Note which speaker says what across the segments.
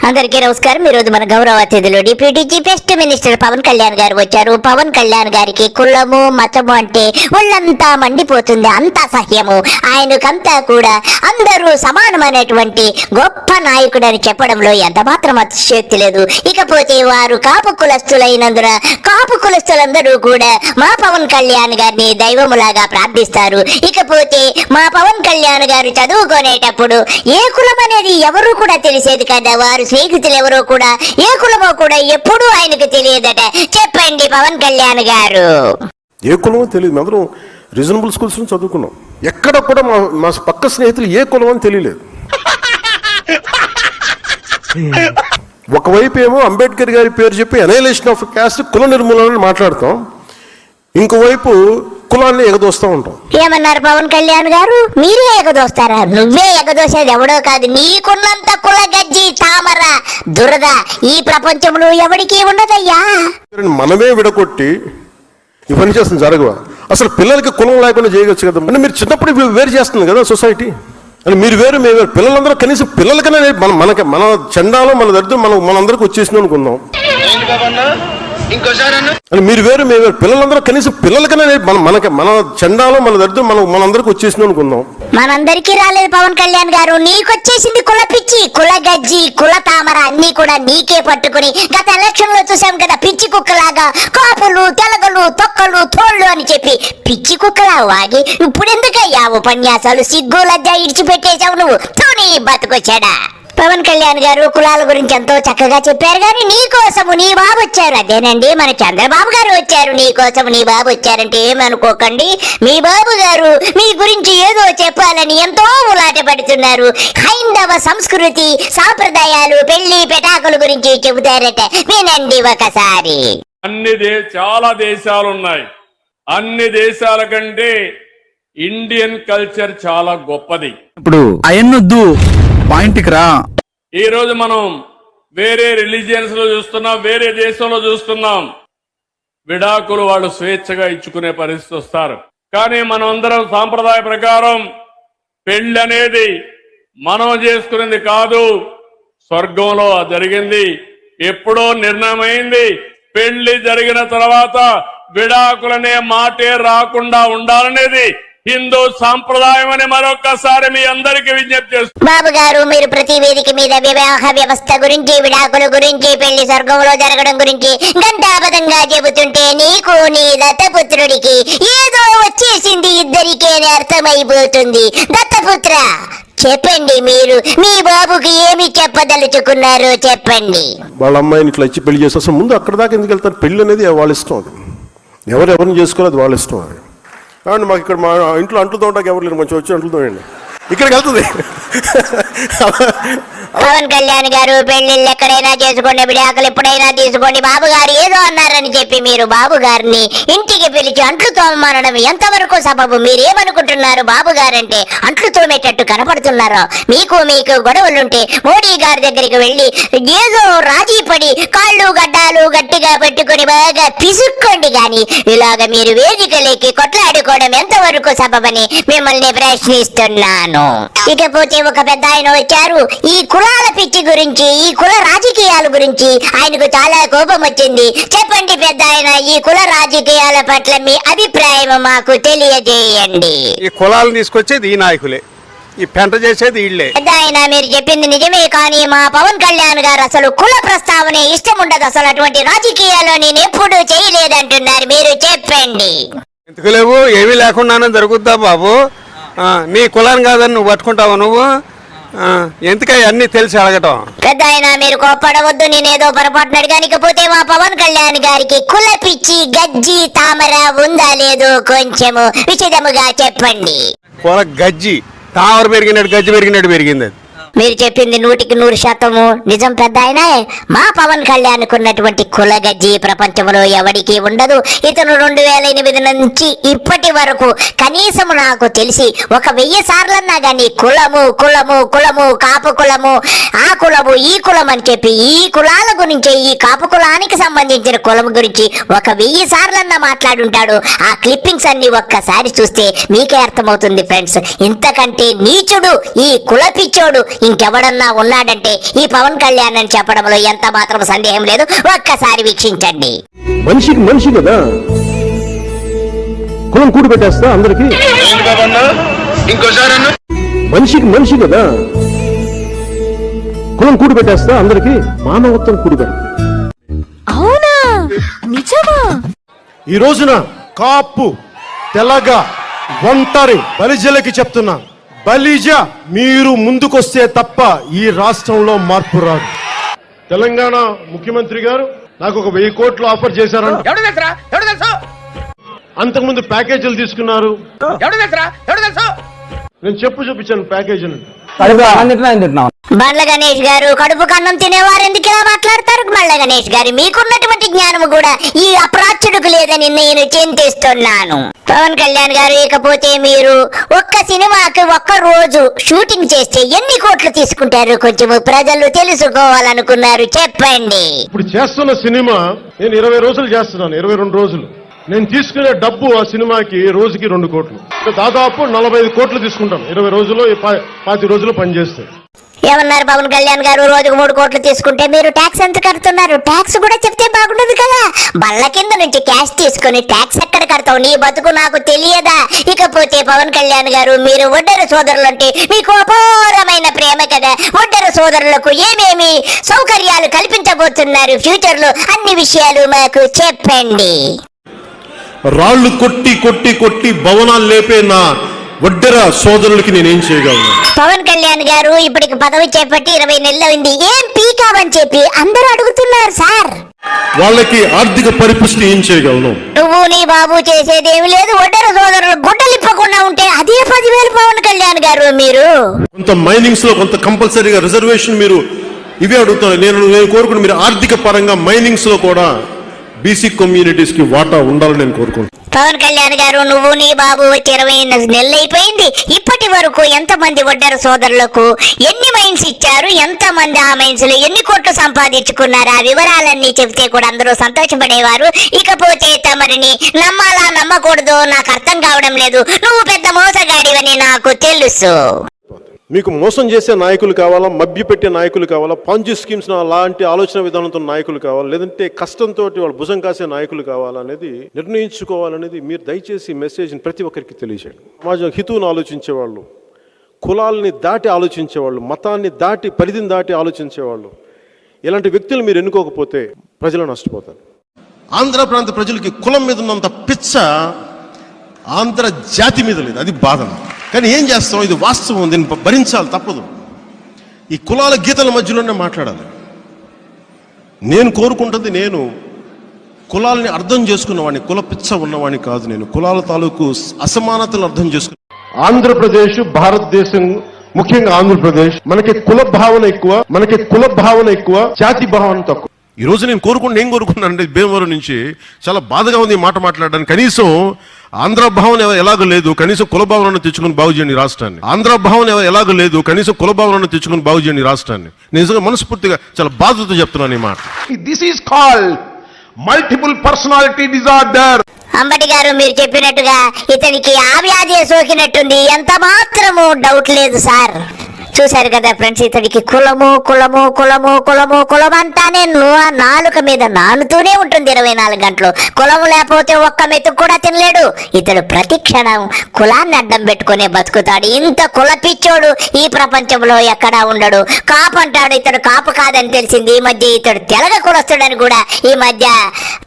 Speaker 1: అందరికీ నమస్కారం. ఈ రోజు మన గౌరవ అతిథులు deputy chief minister Pawan Kalyan గారు వచ్చారు. పవన్ కళ్యాణ్ గారికి కులము మతము అంటే ఒళ్ళంతా మండిపోతుంది, అంత అసహ్యము. ఆయనకంతా కూడా అందరూ సమానమైనటువంటి గొప్ప నాయకుడు అని చెప్పడంలో ఎంత మాత్రం అతిశయోక్తి లేదు. ఇకపోతే వారు కాపు కులస్తులైనందున కాపు కులస్తులందరూ కూడా మా పవన్ కళ్యాణ్ గారిని దైవములాగా ప్రార్థిస్తారు. ఇకపోతే మా పవన్ కళ్యాణ్ గారు చదువుకునేటప్పుడు ఏ కులం అనేది ఎవరు కూడా తెలిసేది కదా, వారు స్నేహితులు ఎవరో కూడా ఏ కులమో కూడా ఎప్పుడూ ఆయనకు తెలియదట. చెప్పండి పవన్ కళ్యాణ్ గారు.
Speaker 2: ఏ కులమో తెలియదు, అందరం రీజనబుల్ స్కూల్స్ నుంచి చదువుకున్నాం. ఎక్కడ కూడా మా పక్క స్నేహితులు ఏ కులం అని తెలియలేదు. ఒకవైపు ఏమో అంబేద్కర్ గారి పేరు చెప్పి అనైలేషన్ ఆఫ్ క్యాస్ట్ కుల నిర్మూలన మాట్లాడతాం, ఇంకోవైపు కులాన్ని ఎగదోస్తూ ఉంటాం.
Speaker 1: ఏమన్నారు పవన్ కళ్యాణ్ గారు? మీరే ఎగదోస్తారా? నువ్వే ఎగదోసేది ఎవడో కాదు. నీకున్నంత కుల గజ్జి తామర దురద ఈ ప్రపంచంలో ఎవడికి ఉండదయ్యా.
Speaker 2: మనమే విడగొట్టి ఇవన్నీ చేస్తుంది జరగవా? అసలు పిల్లలకి కులం లేకుండా చేయవచ్చు కదా. అంటే మీరు చిన్నప్పుడు వేరు చేస్తుంది కదా సొసైటీ. అని మీరు వేరు మేము వేరు. పిల్లలందరూ కనీసం పిల్లలకనే మన చండాలం మన దరిద్రం మనందరికి వచ్చేసింది అనుకుందాం. అని మీరు వేరు మేము వేరు. పిల్లలందరూ కనీసం పిల్లలకనే మన చండాలం మన దరిద్రం మనందరికి వచ్చేసింది అనుకుందాం.
Speaker 1: మనందరికీ రాలేదు పవన్ కళ్యాణ్ గారు, నీకొచ్చేసింది కుల పిచ్చి, కుల గజ్జి, కుల తామర అన్ని కూడా నీకే పట్టుకుని. గత ఎలక్షన్ లో చూసాం కదా, పిచ్చి కుక్కలాగా కాపులు తెలగలు తొక్కలు తోళ్ళు అని చెప్పి పిచ్చి కుక్కలా వాగి ఇప్పుడెందుకయ్యా ఉపన్యాసాలు? సిగ్గు లజ్జ ఇడిచిపెట్టేశావు నువ్వు. తోని బతుకొచ్చాడా? పవన్ కళ్యాణ్ గారు కులాల గురించి ఎంతో చక్కగా చెప్పారు, కానీ నీ కోసము నీ బాబు వచ్చారు. అదేనండి, మన చంద్రబాబు గారు వచ్చారు. నీ కోసం నీ బాబు వచ్చారంటే ఏమనుకోకండి. మీ బాబు గారు మీ గురించి ఏదో చెప్పాలని ఎంతో ఉలాట పడుతున్నారు. హైందవ సంస్కృతి సాంప్రదాయాలు పెళ్లి పెటాకుల గురించి చెబుతారట, వినండి ఒకసారి.
Speaker 3: చాలా దేశాలు ఉన్నాయి. అన్ని దేశాల కంటే ఇండియన్ కల్చర్ చాలా గొప్పది.
Speaker 4: ఇప్పుడు అయన్నొద్దు, పాయింట్కి రా.
Speaker 3: ఈ రోజు మనం వేరే రిలీజియన్స్ లో చూస్తున్నాం, వేరే దేశంలో చూస్తున్నాం. విడాకులు వాళ్ళు స్వేచ్ఛగా ఇచ్చుకునే పరిస్థితి వస్తారు. కానీ మనం అందరం సాంప్రదాయ ప్రకారం పెళ్లి అనేది మనం చేసుకునేది కాదు, స్వర్గంలో జరిగింది. ఎప్పుడో నిర్ణయమైంది. పెళ్లి జరిగిన తర్వాత విడాకులనే మాటే రాకుండా ఉండాలనేది హిందూ సాంప్రదాయం అని మరొకసారి మీ అందరికి విజ్ఞప్తి చేస్తున్నారు.
Speaker 1: బాబు గారు, మీరు ప్రతి వేదిక మీద వివాహ వ్యవస్థ గురించి, విడాకుల గురించి, పెళ్లి స్వర్గంలో జరగడం గురించి గంటాపదంగా చెబుతుంటే నీకు నీ దత్తపుత్రుడికి ఏదో వచ్చేసింది, ఇద్దరికే అర్థమైపోతుంది. దత్తపుత్ర, చెప్పండి, మీరు మీ బాబుకి ఏమి చెప్పదలుచుకున్నారో చెప్పండి.
Speaker 2: వాళ్ళ అమ్మాయిని ఇట్లా ఇచ్చి పెళ్లి చేస్తే అసలు ముందు అక్కడ దాకా ఎందుకు వెళ్తారు? పెళ్లి అనేది వాళ్ళ ఇష్టం. అది ఎవరిని చేసుకోలేదు, వాళ్ళ ఇష్టం. అది కాబట్టి మాకు ఇక్కడ మా ఇంట్లో అంట్లు తోటకి ఎవరు లేరు, మంచిగా వచ్చి అంట్లు తోయండి, ఇక్కడికి వెళ్తుంది.
Speaker 1: పవన్ కళ్యాణ్ గారు, పెళ్లిళ్ళు ఎక్కడైనా చేసుకోండి, విడాకులు ఎప్పుడైనా తీసుకోండి. బాబు గారు ఏదో అన్నారని చెప్పి మీరు బాబు గారిని ఇంటికి పిలిచి అంట్లు తోమనడం ఎంతవరకు సబబు? మీరేమనుకుంటున్నారు? బాబు గారంటే అంట్లు తోమేటట్టు కనపడుతున్నారో? మీకు గొడవలుంటే మోడీ గారి దగ్గరికి వెళ్ళి ఏదో రాజీ పడి కాళ్ళు గడ్డాలు గట్టిగా పెట్టుకుని బాగా పిసుక్కోండి. గాని ఇలాగ మీరు వేదికలేకి కొట్లాడుకోవడం ఎంతవరకు సబబని మిమ్మల్ని ప్రశ్నిస్తున్నాను. ఇకపోతే ఒక పెద్ద ఆయన వచ్చారు. ఈ కులాల పిచ్చి గురించి, ఈ కుల రాజకీయాల గురించి ఆయనకు చాలా కోపం వచ్చింది. చెప్పండి పెద్ద ఆయన, ఈ కుల రాజకీయాల పట్ల మీ అభిప్రాయం మాకు తెలియజేయండి.
Speaker 5: ఈ కులాలను తీసుకొచ్చేది ఈ నాయకులే, ఈ పెంట చేసేది వీళ్ళే.
Speaker 1: పెద్ద ఆయన, మీరు చెప్పింది నిజమే, కానీ మా పవన్ కళ్యాణ్ గారు అసలు కుల ప్రస్తావన ఇష్టం ఉండదు. అసలు అటువంటి రాజకీయాలు నేను ఎప్పుడూ చేయలేదంటున్నారు. మీరు చెప్పండి.
Speaker 5: ఎందుకు లేవు? ఏమీ లేకుండానే జరుగుద్దా బాబు? నీ కులాన్ని కాదని నువ్వు పట్టుకుంటావు. నువ్వు ఎందుకని అన్ని తెలిసి అడగటం?
Speaker 1: పెద్ద ఆయన, మీరు కోప్పడవద్దు, నేనేదో పొరపాటున అడిగాను. ఇకపోతే మా పవన్ కళ్యాణ్ గారికి కుల పిచ్చి గజ్జి తామర ఉందా లేదో కొంచెము విశదముగా చెప్పండి.
Speaker 5: కుల గజ్జి తామర పెరిగినట్టు గజ్జి పెరిగినట్టు పెరిగింది. అది
Speaker 1: మీరు చెప్పింది 100% నిజం పెద్ద ఆయన. మా పవన్ కళ్యాణ్ ఉన్నటువంటి కుల గజ్జి ప్రపంచంలో ఎవరికి ఉండదు. ఇతను 2008 నుంచి ఇప్పటి వరకు కనీసం నాకు తెలిసి 1000 సార్లన్నా గానీ కులము కులము కులము కాపు కులము ఆ కులము ఈ కులం అని చెప్పి ఈ కులాల గురించి, ఈ కాపు కులానికి సంబంధించిన కులం గురించి 1000 సార్లన్నా మాట్లాడుంటాడు. ఆ క్లిప్పింగ్స్ అన్ని ఒక్కసారి చూస్తే మీకే అర్థమవుతుంది ఫ్రెండ్స్. ఇంతకంటే నీచుడు ఈ కుల పిచ్చోడు ఇంకెవడన్నా ఉన్నాడంటే ఈ పవన్ కళ్యాణ్ అని చెప్పడంలో ఎంత మాత్రం సందేహం లేదు. ఒక్కసారి వీక్షించండి.
Speaker 2: మనిషికి మనిషి కదా, కులం కూడి పెట్టేస్తా అందరికి. మనిషికి మనిషి కదా, కులం కూడి పెట్టేస్తా అందరికి, మానవత్వం కూడి పెడతా.
Speaker 6: అవునా, నిజమా?
Speaker 2: ఈ రోజున కాపు, తెలగ, ఒంటరి బలిజలకి చెప్తున్నా, బలిజ మీరు ముందుకొస్తే తప్ప ఈ రాష్ట్రంలో మార్పు రాదు. తెలంగాణ ముఖ్యమంత్రి గారు నాకు ఒక 1000 కోట్లు ఆఫర్ చేశారంట. అంతకుముందు ప్యాకేజీలు తీసుకున్నారు. నేను చూపించాను ప్యాకేజీని.
Speaker 1: బండ్ల గణేష్ గారు, కడుపు కన్నం తినేవారు ఎందుకు ఇలా మాట్లాడతారు? బండ్ల గణేష్ గారు, మీకున్నటువంటి జ్ఞానం కూడా ఈ అప్రాచ్యుడికి లేదని నేను చింతిస్తున్నాను. పవన్ కళ్యాణ్ గారు, ఇకపోతే మీరు ఒక్క సినిమాకి ఒక్క రోజు షూటింగ్ చేస్తే ఎన్ని కోట్లు తీసుకుంటారు? కొంచెం ప్రజలు తెలుసుకోవాలనుకున్నారు, చెప్పండి.
Speaker 2: ఇప్పుడు చేస్తున్న సినిమా నేను 20 రోజులు చేస్తున్నాను, 22 రోజులు. నేను తీసుకునే డబ్బు ఆ సినిమాకి రోజుకి 2 కోట్లు, దాదాపు 45 కోట్లు తీసుకుంటాను 20 రోజుల్లో, 5 రోజులు పనిచేస్తే.
Speaker 1: ఏమన్నారు పవన్ కళ్యాణ్ గారు? రోజుకు 3 కోట్లు తీసుకుంటే మీరు ట్యాక్స్ ఎంత కడుతున్నారు? ట్యాక్స్ కూడా చెప్తే బాగుండదు కదా. బళ్ళ కింద నుంచి క్యాష్ తీసుకుని ట్యాక్స్ ఎక్కడ కడతావు? నీ బతుకు నాకు తెలియదా? ఇకపోతే పవన్ కళ్యాణ్ గారు, మీరు ఒడ్డెర సోదరులంటే మీకు అపారమైన ప్రేమ కదా. ఒడ్డెర సోదరులకు ఏమేమి సౌకర్యాలు కల్పించబోతున్నారు ఫ్యూచర్ లో? అన్ని విషయాలు మాకు చెప్పండి.
Speaker 2: రాళ్లు కొట్టి కొట్టి కొట్టి భవనాలు లేపే నా వడ్డెర సోదరులకి నేనేం చేయగలను?
Speaker 1: పవన్ కళ్యాణ్ గారు ఇప్పటికి పదవి చేపట్టి 20 నెలలు అయింది. ఏం పీకావని చెప్పి అందరూ అడుగుతున్నారు సార్.
Speaker 2: వాళ్ళకి ఆర్థిక పరిపుష్టి ఏం చేయగలను?
Speaker 1: నువ్వు నీ బాబు చేసేదేమి లేదు. ఒడ్డెర సోదరులు గుడ్డలిప్పకుండా ఉంటే అదే 10,000 పవన్ కళ్యాణ్ గారు. మీరు
Speaker 2: కొంత మైనింగ్స్ లో కొంత కంపల్సరీగా రిజర్వేషన్ మీరు ఇవే అడుగుతాను. నేను కోరుకుని మీరు ఆర్థిక పరంగా మైనింగ్స్ లో కూడా బీసీ కమ్యూనిటీస్ కి వాటా ఉండాలని నేను కోరుకుంటున్నాను.
Speaker 1: పవన్ కళ్యాణ్ గారు, నువ్వు నీ బాబు 20 నెలలు అయిపోయింది. ఇప్పటి వరకు ఎంతమంది ఒడ్డెర సోదరులకు ఎన్ని మైన్స్ ఇచ్చారు? ఎంతమంది ఆ మైన్స్ లో ఎన్ని కోట్లు సంపాదించుకున్నారు? ఆ వివరాలన్నీ చెబితే కూడా అందరూ సంతోషపడేవారు. ఇకపోతే తమరిని నమ్మాలా నమ్మకూడదు నాకు అర్థం కావడం లేదు. నువ్వు పెద్ద మోసగాడివని నాకు తెలుసు.
Speaker 2: మీకు మోసం చేసే నాయకులు కావాలా, మభ్యపెట్టే నాయకులు కావాలా, పాంజీ స్కీమ్స్ అలాంటి ఆలోచన విధానంతో నాయకులు కావాలా, లేదంటే కష్టంతో వాళ్ళు భుజం కాసే నాయకులు కావాలనేది నిర్ణయించుకోవాలనేది మీరు దయచేసి మెసేజ్ని ప్రతి ఒక్కరికి తెలియజేయండి. సమాజం హితువును ఆలోచించేవాళ్ళు, కులాలని దాటి ఆలోచించేవాళ్ళు, మతాన్ని దాటి పరిధిని దాటి ఆలోచించేవాళ్ళు, ఇలాంటి వ్యక్తులు మీరు ఎన్నుకోకపోతే ప్రజలు నష్టపోతారు. ఆంధ్ర ప్రాంత ప్రజలకి కులం మీద ఉన్నంత పిచ్చ ఆంధ్ర జాతి మీద లేదు. అది బాధ. కానీ ఏం చేస్తాం? ఇది వాస్తవం, దీన్ని భరించాలి, తప్పదు. ఈ కులాల గీతల మధ్యలోనే మాట్లాడాలి. నేను కోరుకుంటుంది, నేను కులాలని అర్థం చేసుకున్నవాడిని, కుల పిచ్చ ఉన్నవాడిని కాదు. నేను కులాల తాలూకు అసమానతలు అర్థం చేసుకుని. ఆంధ్రప్రదేశ్, భారతదేశం, ముఖ్యంగా ఆంధ్రప్రదేశ్, మనకి కుల భావన ఎక్కువ, జాతి భావన తక్కువ. ఈ రోజు నేను కోరుకున్నానంటే భీమవరం నుంచి చాలా బాధగా ఉంది ఈ మాట మాట్లాడడానికి. కనీసం ఆంధ్ర భావన ఎలాగో లేదు, కనీసం కుల భావనను తెచ్చుకుని బాగు చేయండి రాష్ట్రాన్ని. ఆంధ్ర భావన ఎలాగో లేదు, కనీసం కుల భావనను తెచ్చుకుని బాగు చేయండి రాష్ట్రాన్ని. నిజంగా మనస్ఫూర్తిగా చాలా బాధతో చెప్తున్నాను ఈ మాట.
Speaker 7: This is called multiple personality disorder.
Speaker 1: Ambati గారు, మీరు చెప్పినట్టుగా ఇతనికి ఆ వ్యాధి సోకినట్టుంది. ఎంత మాత్రము డౌట్ లేదు సార్. చూశారు కదా ఫ్రెండ్స్, ఇతడికి కులము కులము కులము కులము కులం అంటానే నాలుక మీద నానుతూనే ఉంటుంది 24 గంటలు. కులము లేకపోతే ఒక్క మెతుకు కూడా తినలేడు. ఇతడు ప్రతి క్షణం కులాన్ని అడ్డం పెట్టుకునే బతుకుతాడు. ఇంత కుల పిచ్చోడు ఈ ప్రపంచంలో ఎక్కడా ఉండడు. కాపు అంటాడు, ఇతడు కాపు కాదని తెలిసింది ఈ మధ్య. ఇతడు తెలగ కులస్తుడని కూడా ఈ మధ్య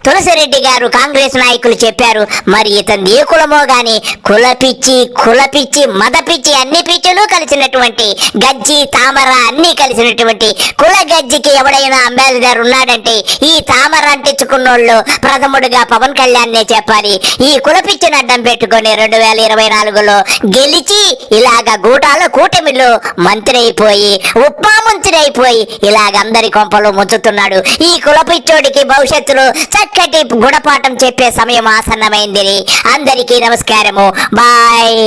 Speaker 1: తులసిరెడ్డి గారు కాంగ్రెస్ నాయకులు చెప్పారు. మరి ఇతను ఏ కులమో గాని కుల పిచ్చి మద పిచ్చి అన్ని పిచ్చులు కలిసినటువంటి గజ్జి తామర అన్ని కలిసినటువంటి కుల గజ్జికి ఎవడైనా అంబాసిడర్ ఉన్నాడంటే ఈ తామర అంటించుకున్నోళ్ళు ప్రథముడుగా పవన్ కళ్యాణ్నే చెప్పాలి. ఈ కుల పిచ్చిని అడ్డం పెట్టుకొని 2024లో గెలిచి ఇలాగ గూటాల కూటమిలో మంత్రి అయిపోయి ఉప్పా మంత్రి అయిపోయి ఇలాగ అందరి కొంపలు ముంచుతున్నాడు. ఈ కుల పిచ్చోడికి భవిష్యత్తులో చక్కటి గుణపాఠం చెప్పే సమయం ఆసన్నమైంది. అందరికీ నమస్కారము. బాయ్.